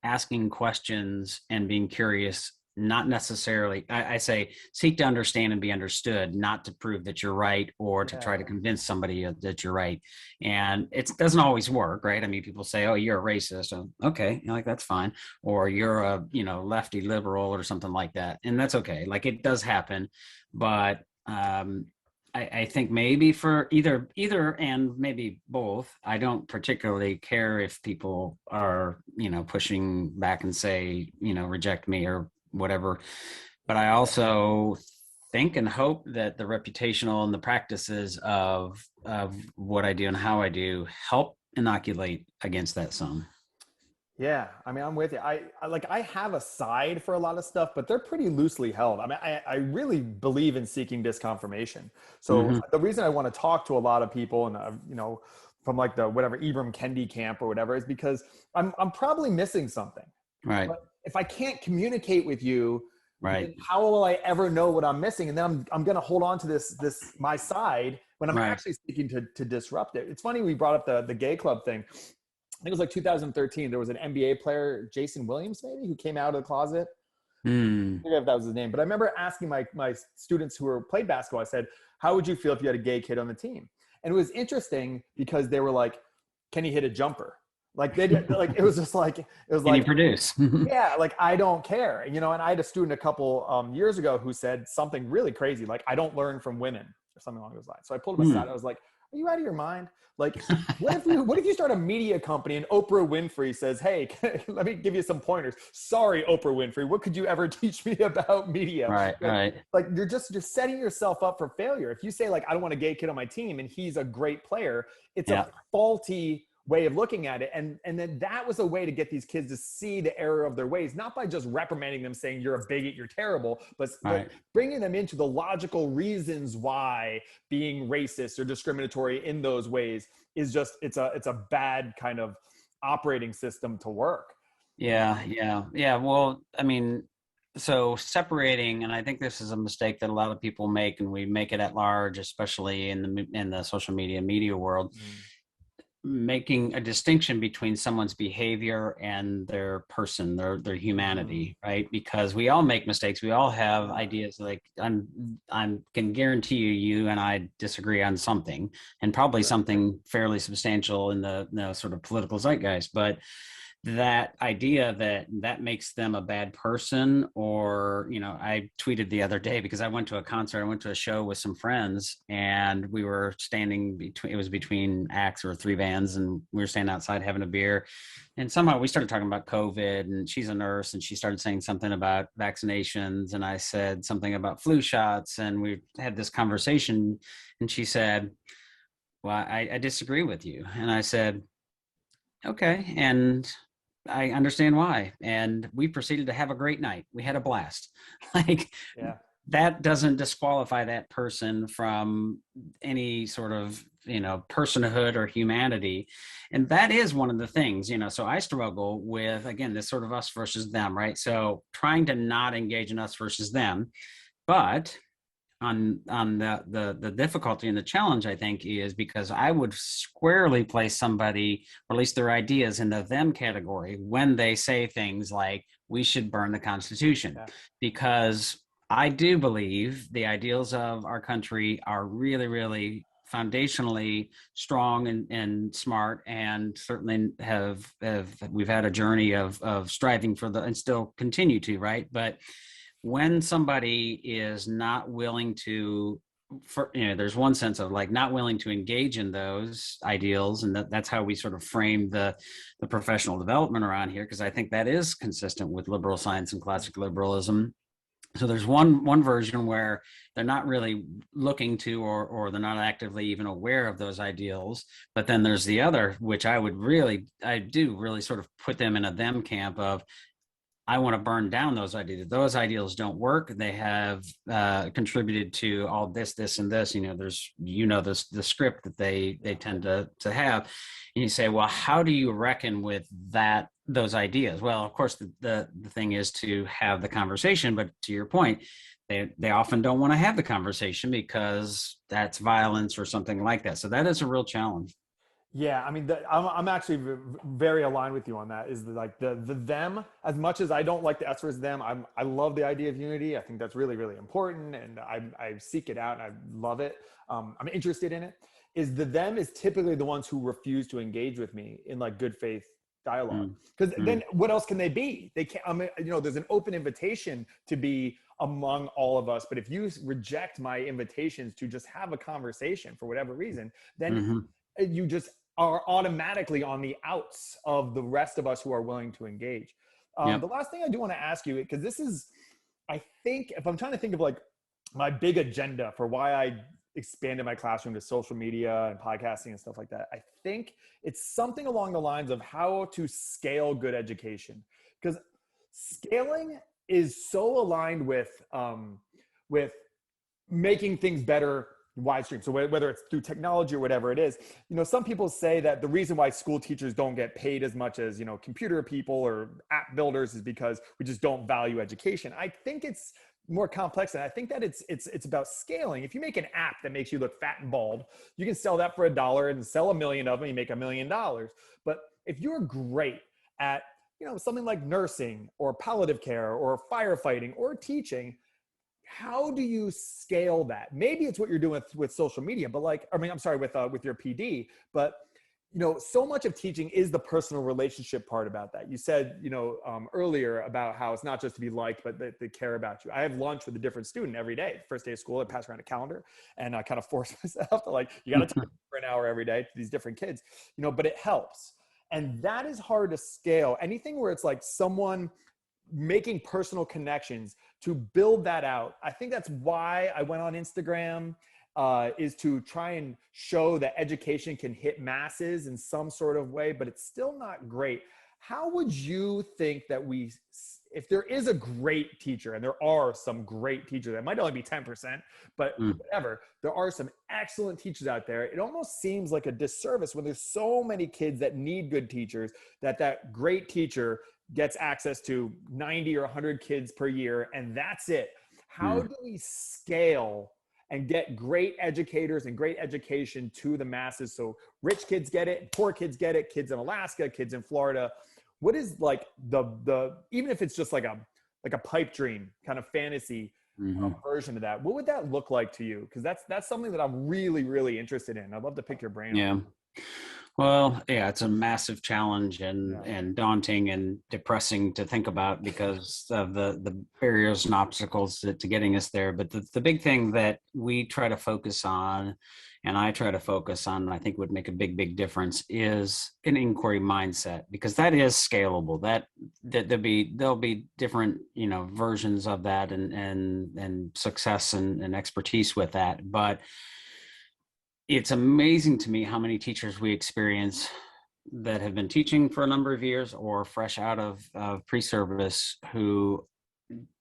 asking questions and being curious. Not necessarily, I say, seek to understand and be understood, not to prove that you're right or to try to convince somebody that you're right. And it doesn't always work, right? I mean, people say, oh, you're a racist. Okay, like that's fine. Or you're a, lefty liberal or something like that. And that's okay. Like it does happen. But I think maybe for either and maybe both, I don't particularly care if people are, pushing back and say, reject me or whatever. But I also think and hope that the reputational and the practices of what I do and how I do help inoculate against that some. Yeah, I mean, I'm with you. I have a side for a lot of stuff, but they're pretty loosely held. I mean, I really believe in seeking disconfirmation. So the reason I want to talk to a lot of people and from like the whatever Ibram Kendi camp or whatever is because I'm probably missing something. Right. But if I can't communicate with you, right, then how will I ever know what I'm missing? And then I'm going to hold on to this my side when I'm actually seeking to disrupt it. It's funny we brought up the gay club thing. I think it was like 2013. There was an NBA player, Jason Williams, maybe, who came out of the closet. I forget if that was his name, but I remember asking my students who played basketball. I said, "How would you feel if you had a gay kid on the team?" And it was interesting because they were like, "Can he hit a jumper?" Like they did, like it was like can you produce? Yeah, like I don't care, And I had a student a couple years ago who said something really crazy, like I don't learn from women or something along those lines. So I pulled him aside. I was like, "Are you out of your mind? Like, what if you start a media company and Oprah Winfrey says, 'Hey, let me give you some pointers.' Sorry, Oprah Winfrey, what could you ever teach me about media?" Right. Like you're setting yourself up for failure. If you say like, "I don't want a gay kid on my team," and he's a great player, it's a faulty way of looking at it. And then that was a way to get these kids to see the error of their ways, not by just reprimanding them saying you're a bigot, you're terrible, but bringing them into the logical reasons why being racist or discriminatory in those ways is just, it's a bad kind of operating system to work. Yeah. Well, I mean, so separating, and I think this is a mistake that a lot of people make, and we make it at large, especially in the social media world, making a distinction between someone's behavior and their person, their humanity, right? Because we all make mistakes. We all have ideas. Like I can guarantee you and I disagree on something, and probably something fairly substantial in the sort of political zeitgeist. But that idea that makes them a bad person, or I tweeted the other day because I went to a concert, I went to a show with some friends, and we were standing between acts or three bands, and we were standing outside having a beer, and somehow we started talking about COVID, and she's a nurse, and she started saying something about vaccinations, and I said something about flu shots, and we had this conversation, and she said, "Well, I disagree with you," and I said, "Okay," and I understand why. And we proceeded to have a great night. We had a blast. That doesn't disqualify that person from any sort of, personhood or humanity. And that is one of the things, so I struggle with, again, this sort of us versus them, right? So trying to not engage in us versus them, but on the difficulty and the challenge, I think, is because I would squarely place somebody, or at least their ideas, in the them category when they say things like we should burn the Constitution, because I do believe the ideals of our country are really, really foundationally strong and smart, and certainly we've had a journey of striving for and still continue to, right? But when somebody is not willing to, there's one sense of like not willing to engage in those ideals, and that's how we sort of frame the professional development around here, because I think that is consistent with liberal science and classic liberalism. So there's one version where they're not really looking to, or they're not actively even aware of those ideals. But then there's the other, which I do really sort of put them in a them camp of, I want to burn down those ideas. Those ideals don't work. They have contributed to all this, and this. There's the script that they tend to have, and you say, well, how do you reckon with those ideas? Well, of course, the thing is to have the conversation. But to your point, they often don't want to have the conversation because that's violence or something like that. So that is a real challenge. Yeah, I mean, I'm actually very aligned with you on that. Is like the them, as much as I don't like the S versus them, I love the idea of unity. I think that's really really important, and I seek it out and I love it. I'm interested in it. Is the them is typically the ones who refuse to engage with me in like good faith dialogue, because then what else can they be? They can't. I mean, there's an open invitation to be among all of us, but if you reject my invitations to just have a conversation for whatever reason, then you just are automatically on the outs of the rest of us who are willing to engage. Yep. The last thing I do want to ask you, because this is, I think, if I'm trying to think of like my big agenda for why I expanded my classroom to social media and podcasting and stuff like that, I think it's something along the lines of how to scale good education. Because scaling is so aligned with making things better wide stream. So whether it's through technology or whatever it is, some people say that the reason why school teachers don't get paid as much as, computer people or app builders is because we just don't value education. I think it's more complex. And I think that it's about scaling. If you make an app that makes you look fat and bald, you can sell that for $1 and sell 1,000,000 of them, you make $1 million. But if you're great at, something like nursing or palliative care or firefighting or teaching, how do you scale that? Maybe it's what you're doing with social media, but I'm sorry, with your PD, but so much of teaching is the personal relationship part about that. You said, earlier about how it's not just to be liked, but they care about you. I have lunch with a different student every day. First day of school, I pass around a calendar and I kind of force myself to you got to talk for an hour every day to these different kids, but it helps. And that is hard to scale. Anything where it's like someone making personal connections to build that out. I think that's why I went on Instagram, is to try and show that education can hit masses in some sort of way, but it's still not great. How would you think that if there is a great teacher, and there are some great teachers, that might only be 10%, but whatever, there are some excellent teachers out there. It almost seems like a disservice when there's so many kids that need good teachers, that great teacher gets access to 90 or 100 kids per year, and that's it. How do we scale and get great educators and great education to the masses so rich kids get it, poor kids get it, kids in Alaska, kids in Florida? What is like the even if it's just like a pipe dream kind of fantasy version of that, what would that look like to you? Because that's something that I'm really, really interested in. I'd love to pick your brain on. Well, yeah, it's a massive challenge and daunting and depressing to think about because of the barriers and obstacles to getting us there. But the big thing that we try to focus on, and I try to focus on, and I think would make a big difference, is an inquiry mindset, because that is scalable. That there'll be different versions of that and success and expertise with that, but it's amazing to me how many teachers we experience that have been teaching for a number of years or fresh out of pre-service who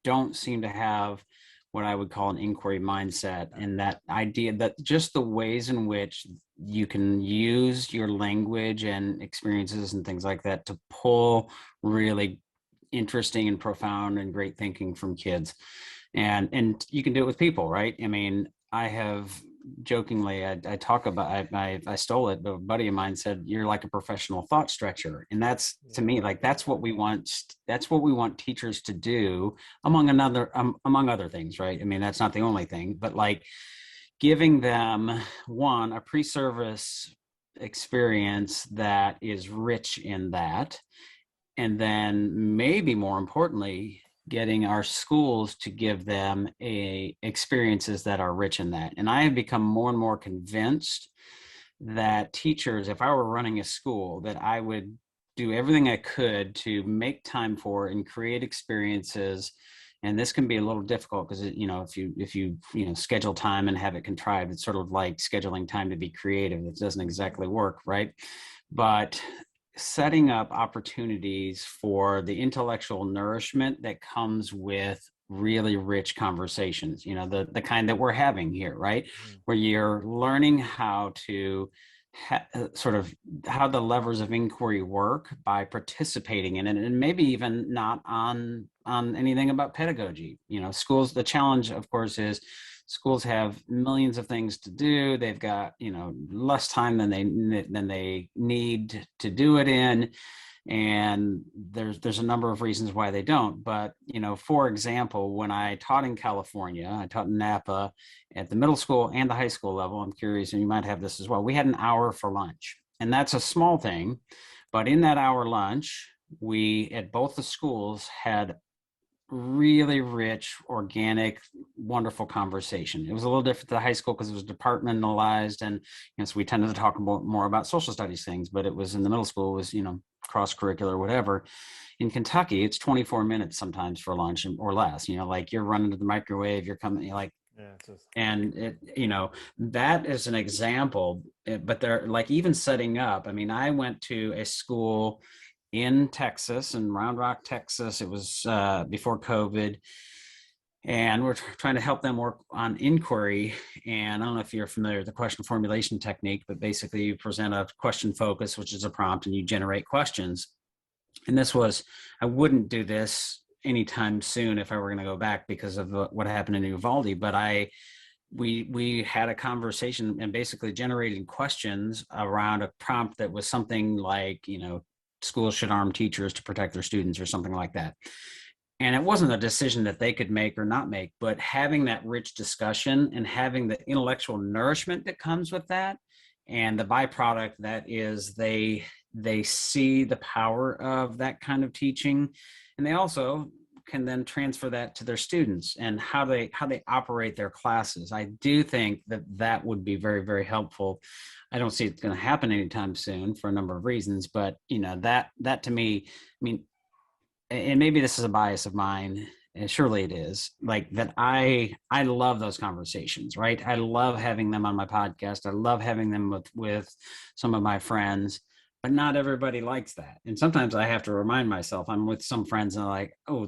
don't seem to have what I would call an inquiry mindset, and that idea that just the ways in which you can use your language and experiences and things like that to pull really interesting and profound and great thinking from kids. And you can do it with people, right? I mean, I have jokingly, I talk about, I stole it, but a buddy of mine said, you're like a professional thought stretcher. And that's, to me, like, that's what we want. That's what we want teachers to do, among other things, right? I mean, that's not the only thing, but like giving them a pre-service experience that is rich in that. And then maybe more importantly, getting our schools to give them experiences that are rich in that. And I have become more and more convinced that teachers, if I were running a school, that I would do everything I could to make time for and create experiences And this can be a little difficult because, if you schedule time and have it contrived, it's sort of like scheduling time to be creative. It doesn't exactly work, right? But setting up opportunities for the intellectual nourishment that comes with really rich conversations, the kind that we're having here, right? Where you're learning how to sort of how the levers of inquiry work by participating in it, and maybe even not on anything about pedagogy. Schools, the challenge of course is schools have millions of things to do. They've got less time than they need to do it in, and there's a number of reasons why they don't. But for example, when I taught in California, I taught in Napa at the middle school and the high school level. I'm curious, and you might have this as well. We had an hour for lunch, and that's a small thing, but in that hour lunch, we at both the schools had really rich, organic, wonderful conversation. It was a little different to the high school because it was departmentalized, and so we tended to talk more about social studies things. But it was in the middle school, it was cross curricular, whatever. In Kentucky, it's 24 minutes sometimes for lunch or less. Like you're running to the microwave, you're coming, and that is an example. But they're like even setting up. I mean, I went to a school in Texas, in Round Rock, Texas. It was before COVID. And we're trying to help them work on inquiry. And I don't know if you're familiar with the question formulation technique, but basically you present a question focus, which is a prompt, and you generate questions. And I wouldn't do this anytime soon if I were going to go back because of what happened in Uvalde. But we had a conversation and basically generated questions around a prompt that was something like, schools should arm teachers to protect their students or something like that. And it wasn't a decision that they could make or not make, but having that rich discussion and having the intellectual nourishment that comes with that, and the byproduct that is they see the power of that kind of teaching, and they also can then transfer that to their students and how they operate their classes. I do think that would be very, very helpful. I don't see it's going to happen anytime soon for a number of reasons, but that to me, I mean, and maybe this is a bias of mine, and surely it is, like that I love those conversations, right? I love having them on my podcast. I love having them with some of my friends, but not everybody likes that. And sometimes I have to remind myself, I'm with some friends and I'm like, oh,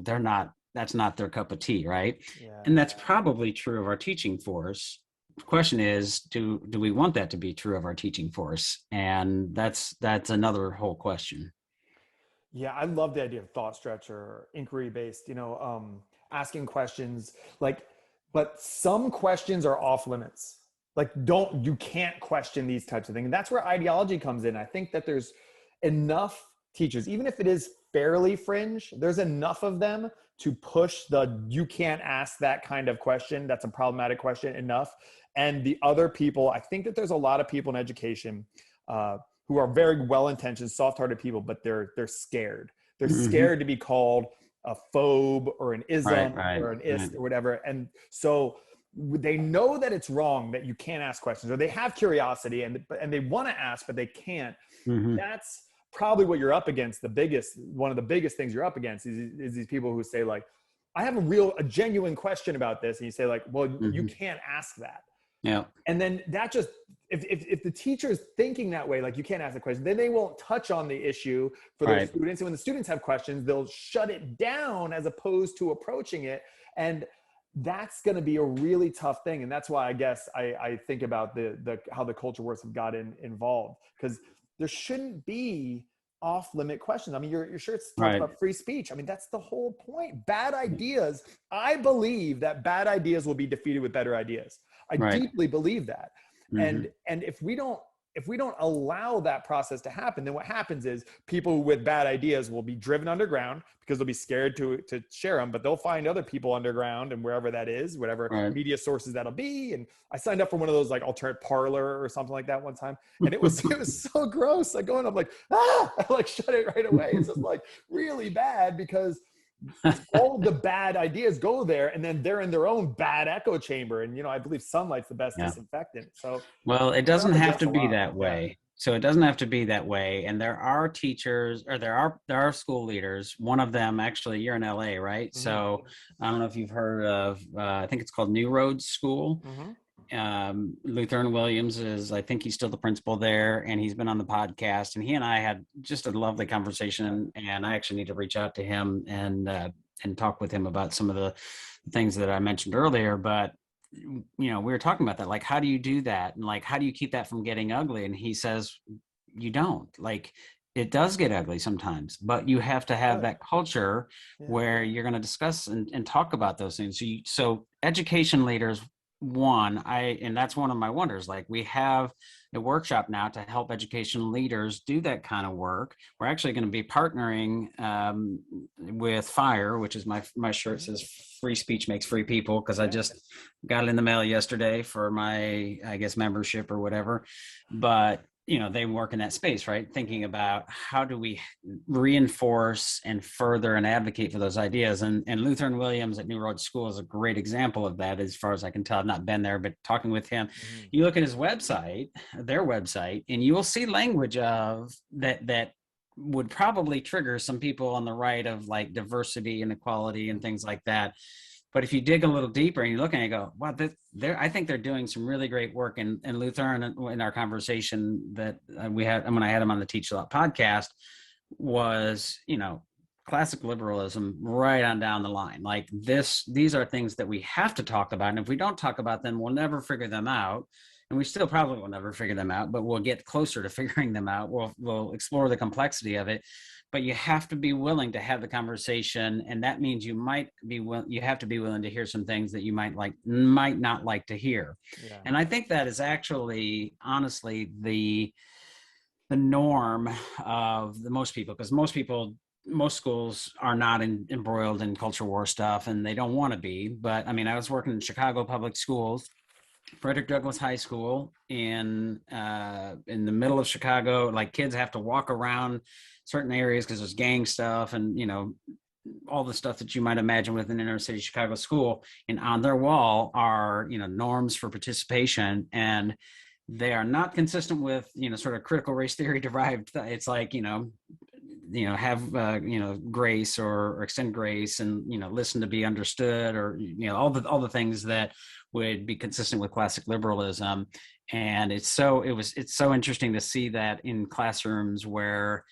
that's not their cup of tea, right? Yeah. And that's probably true of our teaching force. The question is, do we want that to be true of our teaching force? And that's another whole question. Yeah, I love the idea of thought stretch or inquiry based, asking questions but some questions are off limits. Like you can't question these types of things. And that's where ideology comes in. I think that there's enough teachers, even if it is fairly fringe, there's enough of them to push you can't ask that kind of question. That's a problematic question enough. And the other people, I think that there's a lot of people in education, who are very well-intentioned, soft-hearted people, but they're scared. They're scared to be called a phobe or an ism or an ist or whatever. And so they know that it's wrong that you can't ask questions, or they have curiosity and they want to ask, but they can't. That's probably what you're up against. One of the biggest things you're up against is these people who say like, I have a genuine question about this. And you say like, well, you can't ask that. Yeah. And then that just, if the teacher is thinking that way, like you can't ask the question, then they won't touch on the issue for their students. And when the students have questions, they'll shut it down as opposed to approaching it. And that's going to be a really tough thing. And that's why I guess I think about how the culture wars have gotten involved, because there shouldn't be off-limit questions. I mean, your shirt's talks about free speech. I mean, that's the whole point. Bad ideas. I believe that bad ideas will be defeated with better ideas. I deeply believe that. And if we don't allow that process to happen, then what happens is people with bad ideas will be driven underground because they'll be scared to share them, but they'll find other people underground and wherever that is, whatever media sources that'll be. And I signed up for one of those like alternate Parlor or something like that one time. And it was so gross. Like going up like, I like shut it right away. It's just like really bad because all the bad ideas go there, and then they're in their own bad echo chamber. And, I believe sunlight's the best Yeah. disinfectant. So Well, it I doesn't have to have guess to a be lot. that Yeah. way. So it doesn't have to be that way. And there are teachers, or there are school leaders. One of them, actually, you're in LA, right? Mm-hmm. So I don't know if you've heard of. I think it's called New Road School. Mm-hmm. Lutheran Williams I think he's still the principal there, and he's been on the podcast. And he and I had just a lovely conversation. And I actually need to reach out to him and talk with him about some of the things that I mentioned earlier. But we were talking about that, like, how do you do that, and like, how do you keep that from getting ugly? And he says, you don't. Like, it does get ugly sometimes, but you have to have that culture where you're going to discuss and talk about those things. So education leaders, and that's one of my wonders. Like, we have a workshop now to help education leaders do that kind of work. We're actually going to be partnering with FIRE, which is my shirt says "Free Speech Makes Free People," because I just got it in the mail yesterday for my, I guess, membership or whatever. But they work in that space, right? Thinking about how do we reinforce and further and advocate for those ideas. And Lutheran Williams at New Road School is a great example of that, as far as I can tell. I've not been there, but talking with him, you look at his website, their website, and you will see language of that would probably trigger some people on the right of like diversity and equality and things like that. But if you dig a little deeper and you look and you go, wow, I think they're doing some really great work. And Lutheran, in our conversation that we had, when I had him on the Teach a Lot podcast, was, classic liberalism right on down the line. Like these are things that we have to talk about. And if we don't talk about them, we'll never figure them out. And we still probably will never figure them out, but we'll get closer to figuring them out. We'll explore the complexity of it. But you have to be willing to have the conversation, and that means you have to be willing to hear some things that you might not like to hear. Yeah. And I think that is actually, honestly, the norm of most people, because most schools are not embroiled in culture war stuff, and they don't want to be. But I mean, I was working in Chicago public schools, Frederick Douglass High School in the middle of Chicago. Like, kids have to walk around certain areas because there's gang stuff and, all the stuff that you might imagine with an inner city Chicago school. And on their wall are, norms for participation, and they are not consistent with, sort of critical race theory derived. It's like, have, grace or extend grace, and, listen to be understood, or, all the things that would be consistent with classic liberalism. And it's so interesting to see that in classrooms where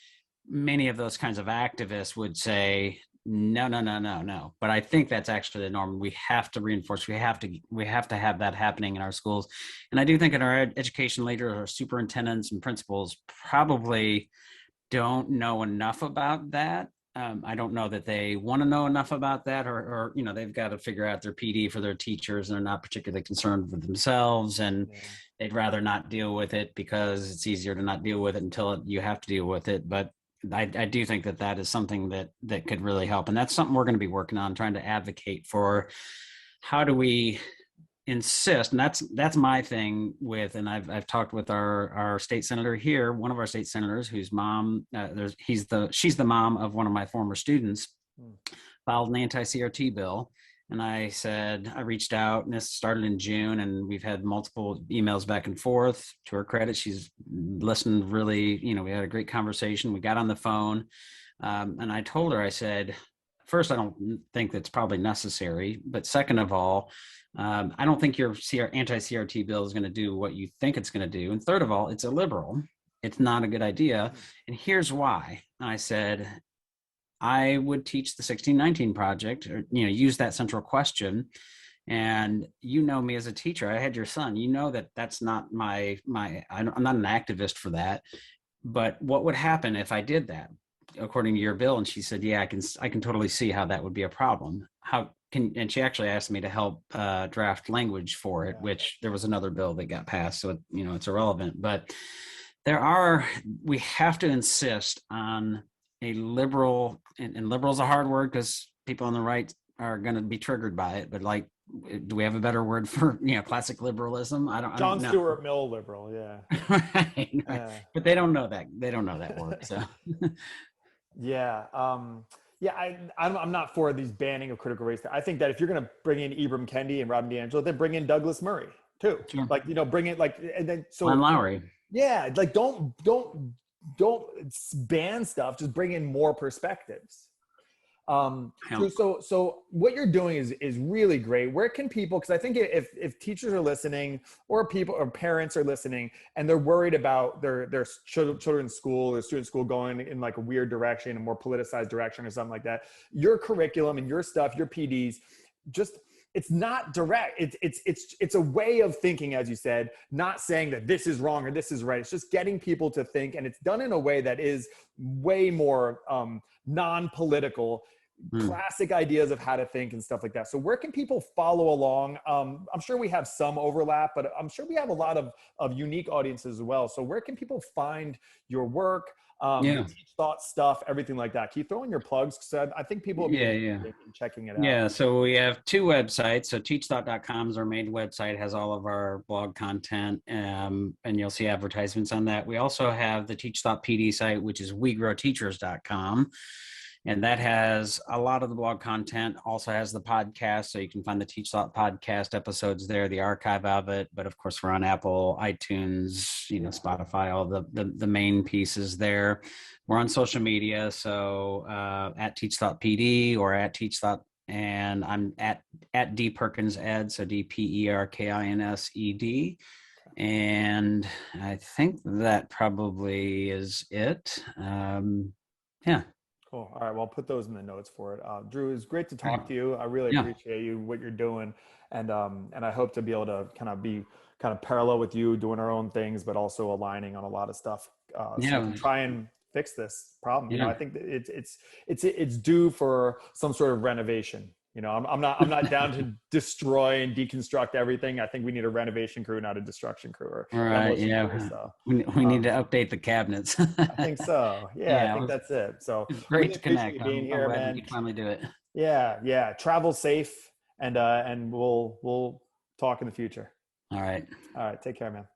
many of those kinds of activists would say, no. But I think that's actually the norm. We have to reinforce, we have to have that happening in our schools. And I do think that our education leaders, our superintendents and principals probably don't know enough about that. I don't know that they want to know enough about that, or they've got to figure out their PD for their teachers, and they're not particularly concerned with themselves, and they'd rather not deal with it because it's easier to not deal with it until you have to deal with it. But I do think that is something that could really help, and that's something we're going to be working on, trying to advocate for. How do we insist? And that's my thing with, and I've talked with our state senator here, one of our state senators, whose mom, she's the mom of one of my former students, filed an anti-CRT bill. And I reached out, and this started in June, and we've had multiple emails back and forth. To her credit, she's listened really, we had a great conversation. We got on the phone, and I told her, I said, first, I don't think that's probably necessary. But second of all, I don't think your anti-CRT bill is going to do what you think it's going to do. And third of all, it's illiberal. It's not a good idea. And here's why. I said, I would teach the 1619 project, or, use that central question. And me as a teacher, I had your son, that's not I'm not an activist for that. But what would happen if I did that according to your bill? And she said, yeah, I can totally see how that would be a problem. And she actually asked me to help draft language for it, which there was another bill that got passed. So, it's irrelevant. But we have to insist on a liberal, and liberal is a hard word because people on the right are going to be triggered by it. But like, do we have a better word for, classic liberalism? John Stuart Mill liberal. Yeah. Right. But they don't know that. They don't know that word. So. Yeah. Yeah, I'm not for these banning of critical race. I think that if you're going to bring in Ibram Kendi and Robin DiAngelo, then bring in Douglas Murray too. Sure. Like, bring it like, and then Glenn so Lowry. yeah, like don't ban stuff. Just bring in more perspectives. Yeah. So what you're doing is really great. Where can people, because I think if teachers are listening, or people or parents are listening, and they're worried about their children's school or student school going in like a weird direction, a more politicized direction or something like that, your curriculum and your stuff, your PDs, just, it's not direct. It's a way of thinking, as you said, not saying that this is wrong or this is right. It's just getting people to think, and it's done in a way that is way more non-political, classic ideas of how to think and stuff like that. So where can people follow along? I'm sure we have some overlap, but I'm sure we have a lot of unique audiences as well. So where can people find your work, the Teach Thought stuff, everything like that? Can you throw in your plugs? Because I think people will be interested in checking it out. Yeah, so we have two websites. So teachthought.com is our main website, has all of our blog content, and you'll see advertisements on that. We also have the Teach Thought PD site, which is wegrowteachers.com. And that has a lot of the blog content, also has the podcast. So you can find the Teach Thought podcast episodes there, the archive of it. But of course, we're on Apple, iTunes, Spotify, all the main pieces there. We're on social media. So at Teach Thought PD or at Teach Thought, and I'm at D Perkins Ed. So DPERKINSED. And I think that probably is it. Yeah. Cool. All right. Well, I'll put those in the notes for it. Drew, it's great to talk to you. I really appreciate you, what you're doing. And I hope to be able to kind of parallel with you, doing our own things, but also aligning on a lot of stuff. So we can try and fix this problem. I think that it's due for some sort of renovation. I'm not down to destroy and deconstruct everything. I think we need a renovation crew, not a destruction crew. Or right. Yeah. Crew, so. We need to update the cabinets. I think so. Yeah, I think that's it. So it's great really to connect. You being here, man. We can finally do it. Yeah. Travel safe, and we'll talk in the future. All right. Take care, man.